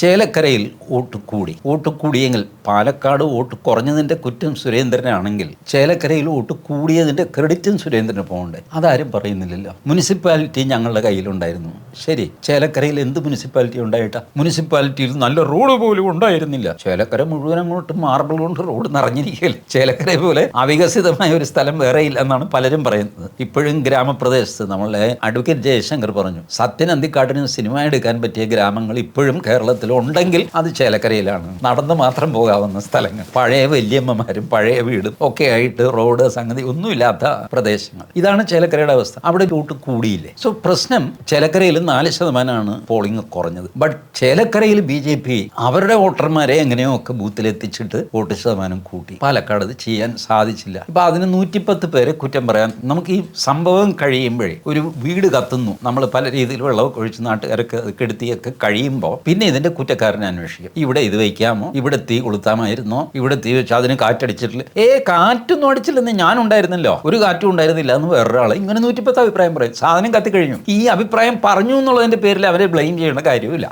ചേലക്കരയിൽ വോട്ട് കൂടി. Vote കൂടിയെങ്കിൽ Palakkad vote കുറഞ്ഞതിൻ്റെ കുറ്റം സുരേന്ദ്രനാണെങ്കിൽ ചേലക്കരയിൽ വോട്ട് കൂടിയതിൻ്റെ ക്രെഡിറ്റും സുരേന്ദ്രന് പോകണ്ടേ? അതാരും പറയുന്നില്ലല്ലോ. മുനിസിപ്പാലിറ്റി ഞങ്ങളുടെ കയ്യിലുണ്ടായിരുന്നു. ശരി, ചേലക്കരയിൽ എന്ത് മുനിസിപ്പാലിറ്റി ഉണ്ടായിട്ടാ? മുനിസിപ്പാലിറ്റിയിൽ നല്ല റോഡ് പോലും ഉണ്ടായിരുന്നില്ല. ചേലക്കര മുഴുവൻ അങ്ങോട്ട് മാർബിൾ കൊണ്ട് റോഡ് നിറഞ്ഞിരിക്കുകയല്ലേ. ചേലക്കര പോലെ അവികസിതമായ ഒരു സ്ഥലം വേറെ ഇല്ല എന്നാണ് പലരും പറയുന്നത്. ഇപ്പോഴും ഗ്രാമപ്രദേശത്ത് നമ്മളെ അഡ്വക്കേറ്റ് ജയശങ്കർ പറഞ്ഞു, സത്യൻ അന്തിക്കാട്ടിന് സിനിമ എടുക്കാൻ പറ്റിയ ഗ്രാമങ്ങൾ ഇപ്പോഴും കേരളത്തിൽ ഉണ്ടെങ്കിൽ അത് ചേലക്കരയിലാണ്. നടന്ന് മാത്രം പോകാവുന്ന സ്ഥലങ്ങൾ, പഴയ വല്യമ്മമാരും പഴയ വീടും ഒക്കെ ആയിട്ട് റോഡ് സംഗതി ഒന്നുമില്ലാത്ത പ്രദേശങ്ങൾ. ഇതാണ് ചേലക്കരയുടെ അവസ്ഥ. അവിടെ വോട്ട് കൂടിയില്ലേ? സോ പ്രശ്നം ചേലക്കരയിൽ 4% പോളിംഗ് കുറഞ്ഞത്. ബട്ട് ചേലക്കരയിൽ BJP അവരുടെ വോട്ടർമാരെ എങ്ങനെയോ ഒക്കെ ബൂത്തിലെത്തിച്ചിട്ട് വോട്ട് ശതമാനം കൂട്ടി. പാലക്കാട് അത് ചെയ്യാൻ സാധിച്ചില്ല. ഇപ്പൊ അതിന് 110 പേരെ കുറ്റം പറയാൻ. നമുക്ക് ഈ സംഭവം കഴിയുമ്പോഴേ ഒരു വീട് കത്തുന്നു, നമ്മൾ പല രീതിയിൽ വെള്ളമൊക്കെ ഒഴിച്ച് നാട്ടുകാരൊക്കെ കെടുത്തിയൊക്കെ കഴിയുമ്പോൾ പിന്നെ ഇതിന്റെ കുറ്റക്കാരനെ അന്വേഷിക്കും. ഇവിടെ ഇത് വയ്ക്കാമോ, ഇവിടെ തീ കൊളുത്താമായിരുന്നോ, ഇവിടെ തീ വെച്ചാൽ അതിന് കാറ്റടിച്ചിട്ടില്ല. കാറ്റൊന്നും അടിച്ചില്ലെന്ന് ഞാൻ ഉണ്ടായിരുന്നല്ലോ, ഒരു കാറ്റും ഉണ്ടായിരുന്നില്ല എന്ന് വേറൊരാൾ ഇങ്ങനെ 110 അഭിപ്രായം പറയും. സാധനം കത്തിക്കഴിഞ്ഞു. ഈ അഭിപ്രായം പറഞ്ഞു എന്നുള്ളതിന്റെ പേരിൽ അവരെ ബ്ലെയിം ചെയ്യേണ്ട കാര്യമില്ല.